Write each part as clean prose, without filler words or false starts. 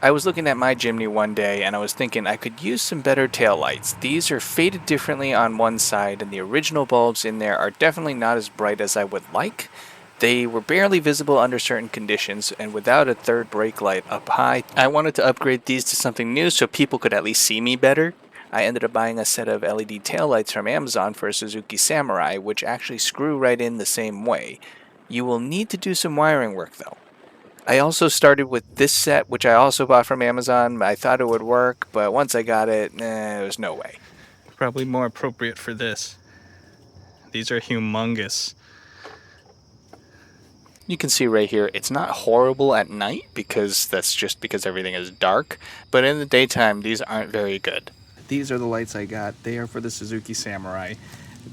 I was looking at my Jimny one day and I was thinking I could use some better taillights. These are faded differently on one side and the original bulbs in there are definitely not as bright as I would like. They were barely visible under certain conditions, and without a third brake light up high, I wanted to upgrade these to something new so people could at least see me better. I ended up buying a set of LED taillights from Amazon for a Suzuki Samurai, which actually screw right in the same way. You will need to do some wiring work though. I also started with this set, which I also bought from Amazon. I thought it would work, but once I got it, there was no way. Probably more appropriate for this. These are humongous. You can see right here, it's not horrible at night because that's just because everything is dark, but in the daytime, these aren't very good. These are the lights I got. They are for the Suzuki Samurai.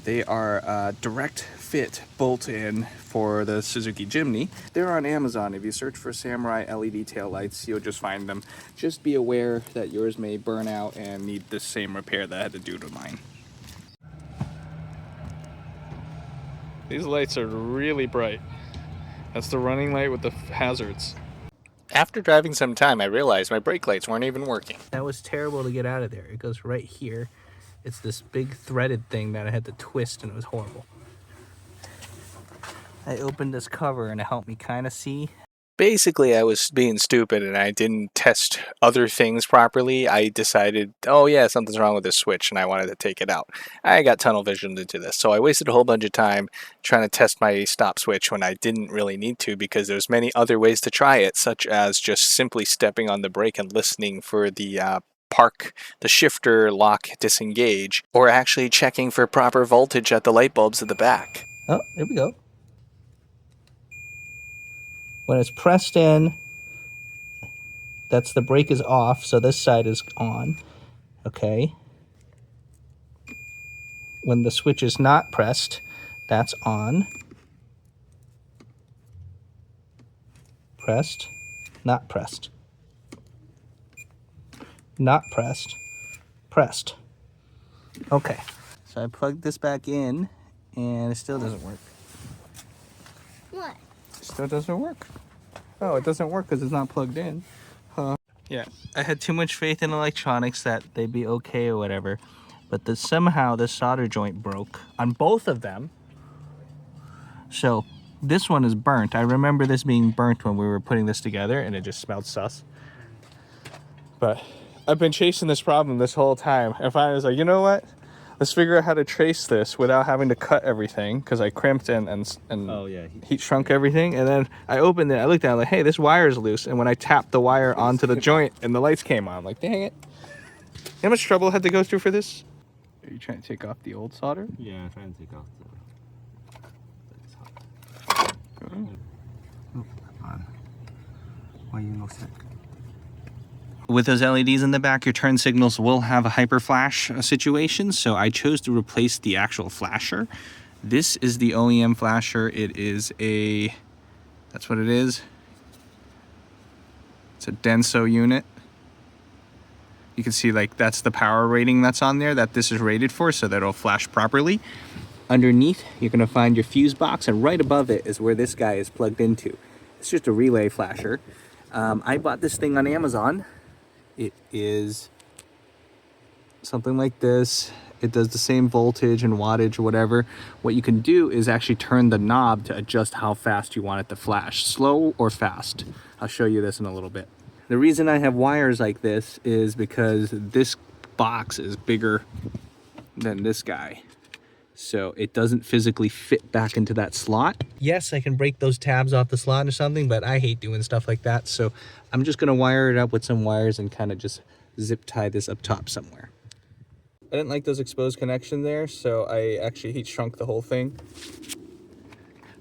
They are direct fit bolt-in for the Suzuki Jimny. They're on Amazon. If you search for Samurai LED taillights, you'll just find them. Just be aware that yours may burn out and need the same repair that I had to do to mine. These lights are really bright. That's the running light with the hazards. After driving some time, I realized my brake lights weren't even working. That was terrible to get out of there. It goes right here. It's this big threaded thing that I had to twist, and it was horrible. I opened this cover and it helped me kind of see. Basically, I was being stupid and I didn't test other things properly. I decided, oh yeah, something's wrong with this switch, and I wanted to take it out. I got tunnel visioned into this, so I wasted a whole bunch of time trying to test my stop switch when I didn't really need to, because there's many other ways to try it, such as just simply stepping on the brake and listening for the the shifter lock disengage, or actually checking for proper voltage at the light bulbs at the back. Oh, there we go. When it's pressed in, that's the brake is off, so this side is on. Okay. When the switch is not pressed, that's on. Pressed, not pressed. Not pressed, pressed. Okay. So I plugged this back in and it still doesn't work. What? It still doesn't work. Oh, it doesn't work because it's not plugged in. Huh. Yeah, I had too much faith in electronics that they'd be okay or whatever. But somehow the solder joint broke on both of them. So this one is burnt. I remember this being burnt when we were putting this together, and it just smelled sus. But I've been chasing this problem this whole time. And finally I was like, you know what? Let's figure out how to trace this without having to cut everything, because I crimped and oh, yeah. heat shrunk everything. And then I opened it, I looked at it, like, hey, this wire is loose. And when I tapped the wire onto the joint and the lights came on, I'm like, dang it. You know how much trouble I had to go through for this? Are you trying to take off the old solder? Yeah, I'm trying to take off the... Why you no sec? With those LEDs in the back, your turn signals will have a hyper flash situation, so I chose to replace the actual flasher. This is the OEM flasher. It is a, that's what it is. It's a Denso unit. You can see, like, that's the power rating that's on there that this is rated for, so that it'll flash properly. Underneath, you're gonna find your fuse box, and right above it is where this guy is plugged into. It's just a relay flasher. I bought this thing on Amazon. It is something like this. It does the same voltage and wattage or whatever. What you can do is actually turn the knob to adjust how fast you want it to flash, slow or fast. I'll show you this in a little bit. The reason I have wires like this is because this box is bigger than this guy. So it doesn't physically fit back into that slot. Yes, I can break those tabs off the slot or something, but I hate doing stuff like that. So I'm just gonna wire it up with some wires and kind of just zip tie this up top somewhere. I didn't like those exposed connections there, so I actually heat shrunk the whole thing.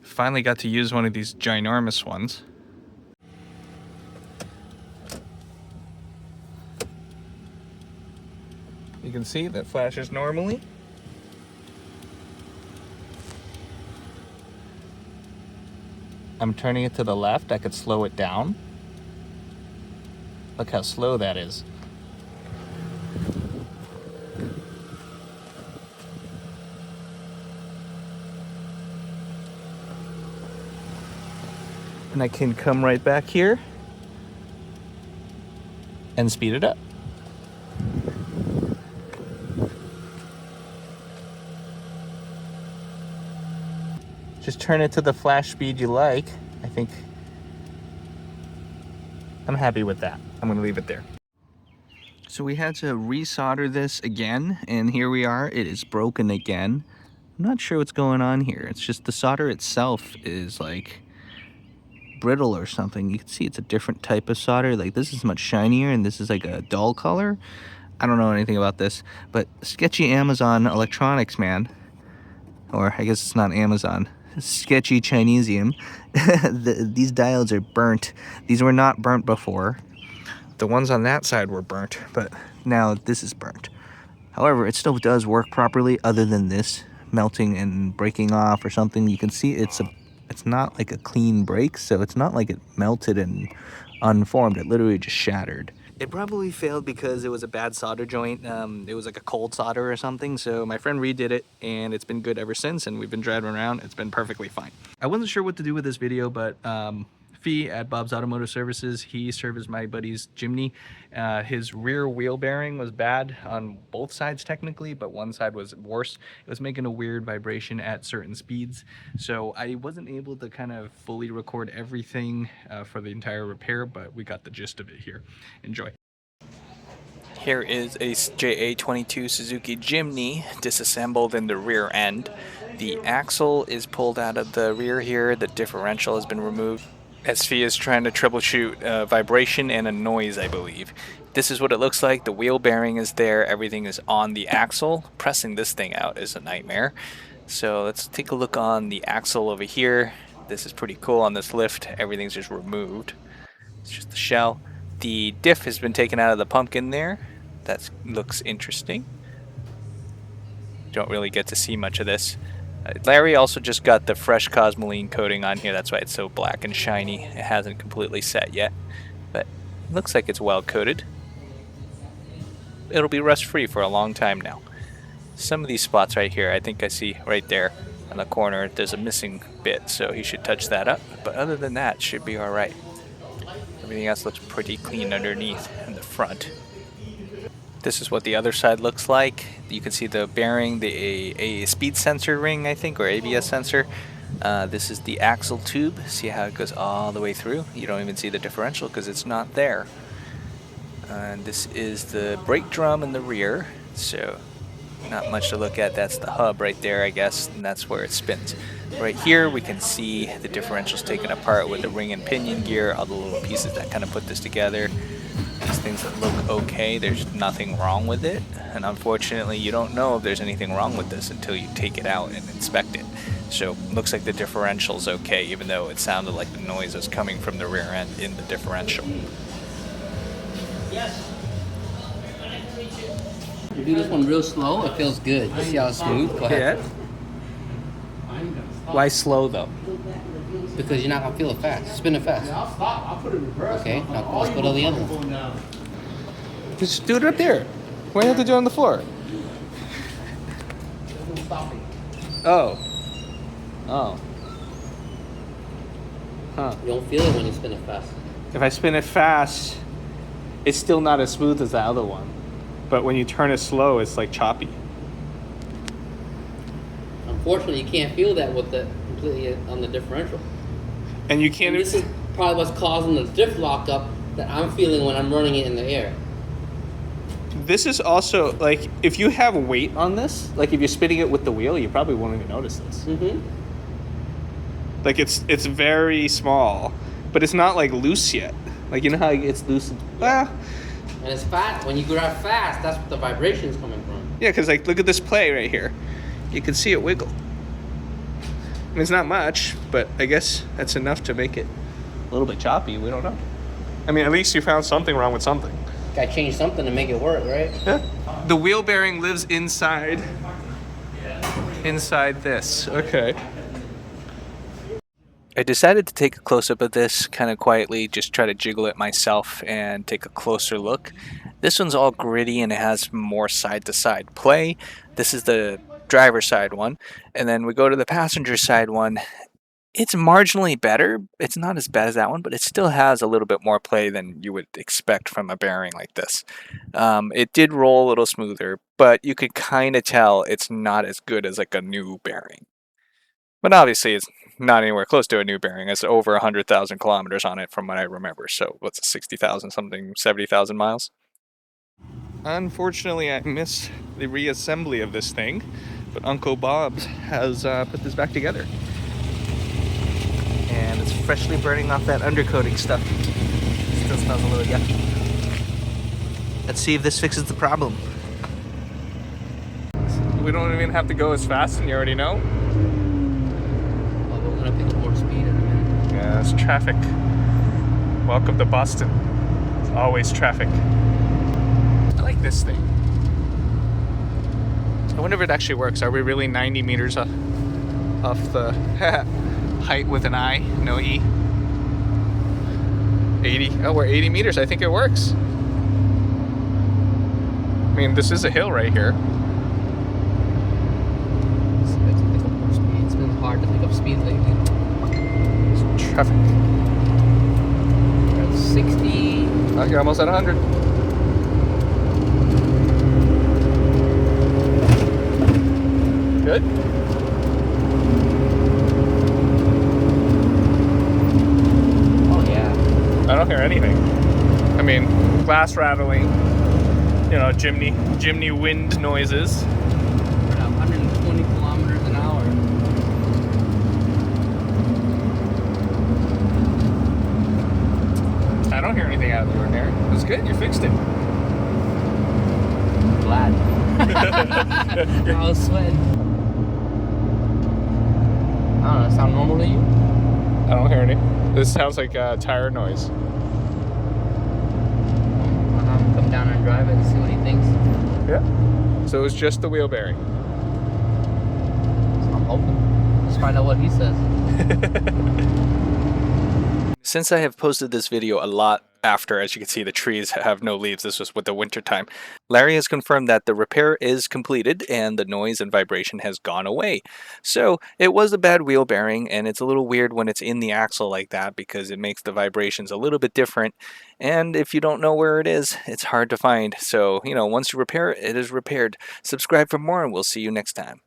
Finally got to use one of these ginormous ones. You can see that flashes normally. I'm turning it to the left. I could slow it down. Look how slow that is. And I can come right back here and speed it up. Just turn it to the flash speed you like. I think I'm happy with that. I'm gonna leave it there. So we had to resolder this again, and here we are. It is broken again. I'm not sure what's going on here. It's just the solder itself is like brittle or something. You can see it's a different type of solder. Like this is much shinier and this is like a dull color. I don't know anything about this, but sketchy Amazon electronics, man. Or I guess it's not Amazon. Sketchy Chinesium. These diodes are burnt. These were not burnt before. The ones on that side were burnt, but now this is burnt. However, it still does work properly other than this melting and breaking off or something. You can see it's not like a clean break, so it's not like it melted and unformed. It literally just shattered. It probably failed because it was a bad solder joint. It was like a cold solder or something. So my friend redid it and it's been good ever since, and we've been driving around. It's been perfectly fine. I wasn't sure what to do with this video, but Fee at Bob's Automotive Services, he serviced my buddy's Jimny. His rear wheel bearing was bad on both sides technically, but one side was worse. It was making a weird vibration at certain speeds. So I wasn't able to kind of fully record everything for the entire repair, but we got the gist of it here. Enjoy. Here is a JA22 Suzuki Jimny disassembled in the rear end. The axle is pulled out of the rear here. The differential has been removed. SV is trying to troubleshoot vibration and a noise, I believe. This is what it looks like. The wheel bearing is there. Everything is on the axle. Pressing this thing out is a nightmare. So let's take a look on the axle over here. This is pretty cool on this lift. Everything's just removed. It's just the shell. The diff has been taken out of the pumpkin there. That looks interesting. Don't really get to see much of this. Larry also just got the fresh Cosmoline coating on here. That's why it's so black and shiny. It hasn't completely set yet, but it looks like it's well coated. It'll be rust free for a long time now. Some of these spots right here, I think I see right there on the corner, there's a missing bit, so he should touch that up. But other than that, it should be all right. Everything else looks pretty clean underneath in the front. This is what the other side looks like. You can see the bearing, a speed sensor ring, I think, or ABS sensor. This is the axle tube. See how it goes all the way through? You don't even see the differential because it's not there. And this is the brake drum in the rear. So not much to look at. That's the hub right there, I guess, and that's where it spins. Right here we can see the differentials taken apart with the ring and pinion gear, all the little pieces that kind of put this together. These things that look okay, there's nothing wrong with it, and unfortunately you don't know if there's anything wrong with this until you take it out and inspect it. So looks like the differential's okay, even though it sounded like the noise was coming from the rear end in the differential. Yes. You do this one real slow, it feels good. You see how it's smooth? Go ahead. Why slow though? Because you're not gonna feel it fast. Spin it fast. I'll stop. I'll put it in reverse. Okay, now let's go to the other one. Just do it up there. Why do you have to do it on the floor? Oh. Oh. Huh. You don't feel it when you spin it fast. If I spin it fast, it's still not as smooth as the other one. But when you turn it slow, it's like choppy. Unfortunately, you can't feel that with the completely on the differential. And you can't. And this is probably what's causing the diff lockup that I'm feeling when I'm running it in the air. This is also, like, if you have weight on this, like if you're spinning it with the wheel, you probably won't even notice this. Mm-hmm. Like it's very small, but it's not like loose yet. Like, you know how it's loose? Ah. And it's fast. When you grab fast, that's what the vibration is coming from. Yeah, because like look at this play right here. You can see it wiggle. I mean, it's not much, but I guess that's enough to make it a little bit choppy. We don't know. I mean, at least you found something wrong with something. Gotta change something to make it work, right? Yeah. The wheel bearing lives inside this. Okay. I decided to take a close-up of this kind of quietly, just try to jiggle it myself and take a closer look. This one's all gritty and it has more side-to-side play. This is the driver's side one. And then we go to the passenger side one. It's marginally better. It's not as bad as that one, but it still has a little bit more play than you would expect from a bearing like this. It did roll a little smoother, but you could kind of tell it's not as good as like a new bearing. But obviously it's not anywhere close to a new bearing. It's over 100,000 kilometers on it from what I remember. So what's it, 60,000 something, 70,000 miles? Unfortunately, I missed the reassembly of this thing, but Uncle Bob's has put this back together. And it's freshly burning off that undercoating stuff. Still smells a little yucky. Let's see if this fixes the problem. We don't even have to go as fast, and you already know. Oh, we're gonna pick up more speed in a minute. Yeah, it's traffic. Welcome to Boston. It's always traffic. I like this thing. I wonder if it actually works. Are we really 90 meters off the height with an I, no E? 80. Oh, we're 80 meters. I think it works. I mean, this is a hill right here. Let's pick up more speed. It's been hard to pick up speed lately. It's traffic. We're at 60. Oh, you're almost at 100. Good. Oh yeah. I don't hear anything. I mean, glass rattling, you know, Jimny wind noises. We're at 120 kilometers an hour. I don't hear anything out of the ordinary. That's good. You fixed it. Glad. I was sweating. I don't know. Sound normal to you? I don't hear any. This sounds like tire noise. I'll have him come down and drive it and see what he thinks. Yeah. So it was just the wheel bearing. So I'm hoping. Let's find out what he says. Since I have posted this video a lot after, as you can see, the trees have no leaves. This was with the winter time. Larry has confirmed that the repair is completed and the noise and vibration has gone away. So it was a bad wheel bearing, and it's a little weird when it's in the axle like that because it makes the vibrations a little bit different. And if you don't know where it is, it's hard to find. So, you know, once you repair it, it is repaired. Subscribe for more and we'll see you next time.